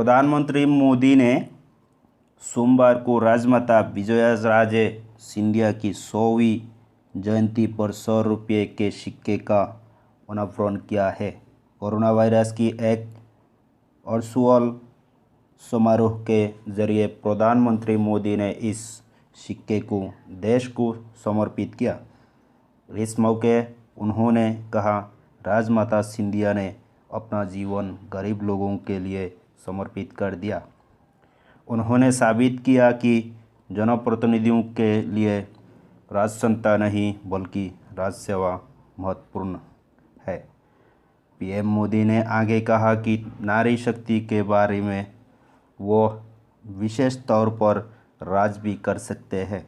प्रधानमंत्री मोदी ने सोमवार को राजमाता विजयाराजे सिंधिया की 100वीं जयंती पर 100 रुपये के सिक्के का अनावरण किया है। कोरोना वायरस की एक वर्चुअल समारोह के जरिए प्रधानमंत्री मोदी ने इस सिक्के को देश को समर्पित किया। इस मौके उन्होंने कहा, राजमाता सिंधिया ने अपना जीवन गरीब लोगों के लिए समर्पित कर दिया। उन्होंने साबित किया कि जनप्रतिनिधियों के लिए राजसत्ता नहीं बल्कि राजसेवा महत्वपूर्ण है। पीएम मोदी ने आगे कहा कि नारी शक्ति के बारे में वो विशेष तौर पर राज भी कर सकते हैं।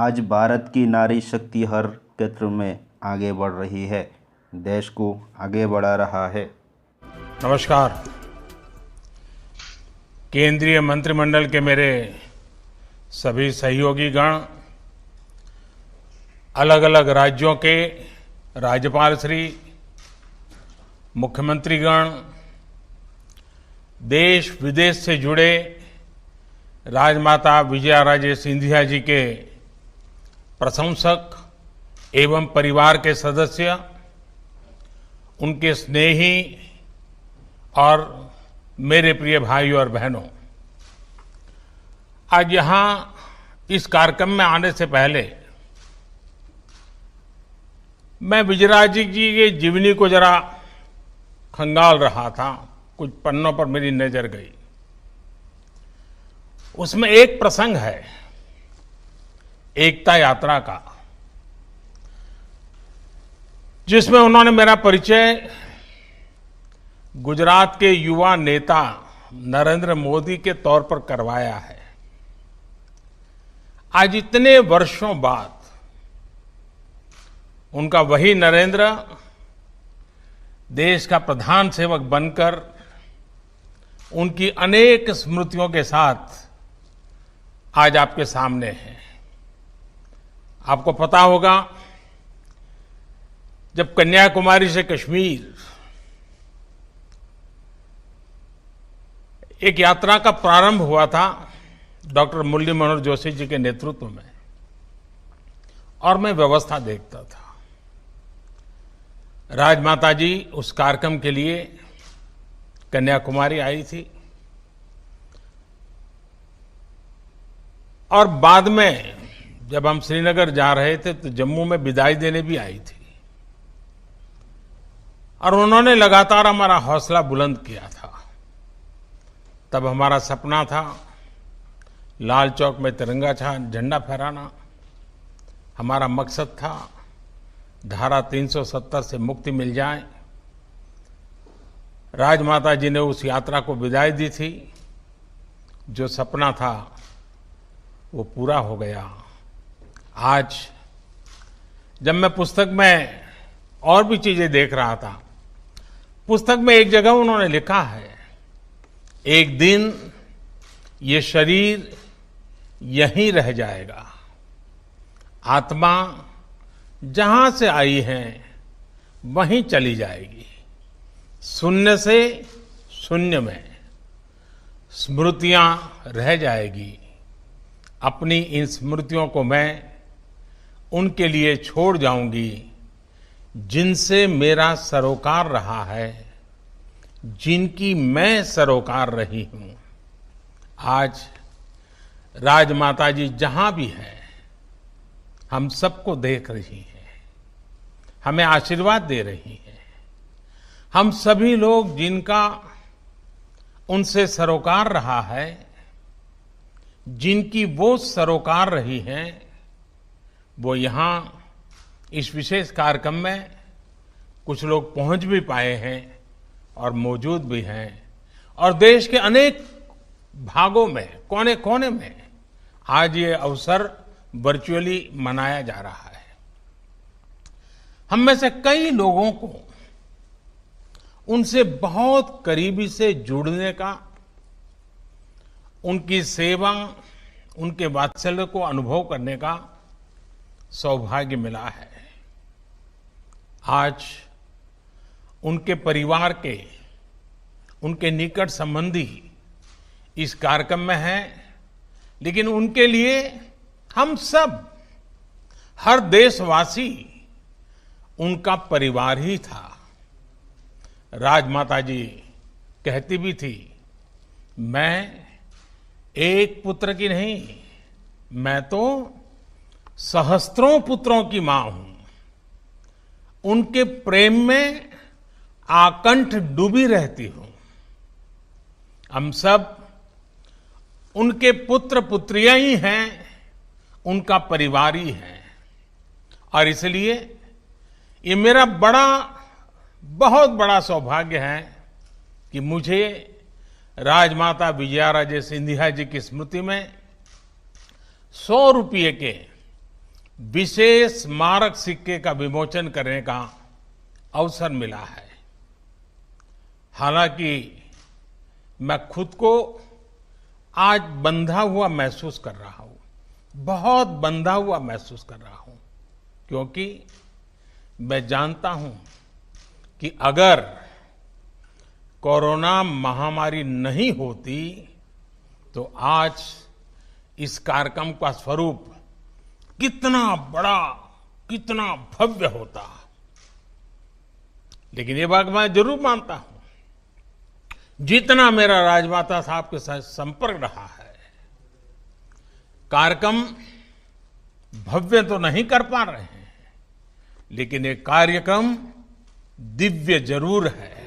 आज भारत की नारी शक्ति हर क्षेत्र में आगे बढ़ रही है, देश को आगे बढ़ा रहा है। नमस्कार। केंद्रीय मंत्रिमंडल के मेरे सभी सहयोगी गण, अलग अलग राज्यों के राज्यपाल श्री, मुख्यमंत्रीगण, देश विदेश से जुड़े राजमाता विजयाराजे सिंधिया जी के प्रशंसक एवं परिवार के सदस्य, उनके स्नेही और मेरे प्रिय भाइयों और बहनों, आज यहाँ इस कार्यक्रम में आने से पहले मैं विजयराजे जी के जीवनी को जरा खंगाल रहा था। कुछ पन्नों पर मेरी नजर गई। उसमें एक प्रसंग है एकता यात्रा का, जिसमें उन्होंने मेरा परिचय गुजरात के युवा नेता नरेंद्र मोदी के तौर पर करवाया है। आज इतने वर्षों बाद उनका वही नरेंद्र देश का प्रधान सेवक बनकर उनकी अनेक स्मृतियों के साथ आज आपके सामने है। आपको पता होगा, जब कन्याकुमारी से कश्मीर एक यात्रा का प्रारंभ हुआ था डॉक्टर मुरली मनोहर जोशी जी के नेतृत्व में, और मैं व्यवस्था देखता था। राजमाता जी उस कार्यक्रम के लिए कन्याकुमारी आई थी और बाद में जब हम श्रीनगर जा रहे थे तो जम्मू में विदाई देने भी आई थी, और उन्होंने लगातार हमारा हौसला बुलंद किया था। तब हमारा सपना था लाल चौक में तिरंगा झंडा फहराना। हमारा मकसद था धारा 370 से मुक्ति मिल जाए। राजमाता जी ने उस यात्रा को विदाई दी थी। जो सपना था वो पूरा हो गया। आज जब मैं पुस्तक में और भी चीजें देख रहा था, पुस्तक में एक जगह उन्होंने लिखा है, एक दिन ये शरीर यहीं रह जाएगा, आत्मा जहां से आई है वहीं चली जाएगी। शून्य से शून्य में स्मृतियां रह जाएगी। अपनी इन स्मृतियों को मैं उनके लिए छोड़ जाऊंगी जिनसे मेरा सरोकार रहा है, जिनकी मैं सरोकार रही हूं। आज राजमाता जी जहां भी है, हम सबको देख रही हैं, हमें आशीर्वाद दे रही हैं। हम सभी लोग जिनका उनसे सरोकार रहा है, जिनकी वो सरोकार रही हैं, वो यहाँ इस विशेष कार्यक्रम में कुछ लोग पहुंच भी पाए हैं और मौजूद भी हैं, और देश के अनेक भागों में, कोने कोने में आज ये अवसर वर्चुअली मनाया जा रहा है। हम में से कई लोगों को उनसे बहुत करीबी से जुड़ने का, उनकी सेवा, उनके वात्सल्य को अनुभव करने का सौभाग्य मिला है। आज उनके परिवार के उनके निकट संबंधी इस कार्यक्रम में हैं, लेकिन उनके लिए हम सब, हर देशवासी उनका परिवार ही था। राजमाता जी कहती भी थी, मैं एक पुत्र की नहीं, मैं तो सहस्त्रों पुत्रों की मां हूं। उनके प्रेम में आकंठ डूबी रहती हूं। हम सब उनके पुत्र पुत्रियां ही हैं, उनका परिवार ही है। और इसलिए ये मेरा बहुत बड़ा सौभाग्य है कि मुझे राजमाता विजयाराजे सिंधिया जी की स्मृति में 100 रुपये के विशेष स्मारक सिक्के का विमोचन करने का अवसर मिला है। हालांकि मैं खुद को आज बंधा हुआ महसूस कर रहा हूं, बहुत बंधा हुआ महसूस कर रहा हूं, क्योंकि मैं जानता हूं कि अगर कोरोना महामारी नहीं होती तो आज इस कार्यक्रम का स्वरूप कितना बड़ा, कितना भव्य होता। लेकिन ये बात मैं जरूर मानता हूं, जितना मेरा राजमाता साहब के साथ संपर्क रहा है, कार्यक्रम भव्य तो नहीं कर पा रहे हैं, लेकिन ये कार्यक्रम दिव्य जरूर है।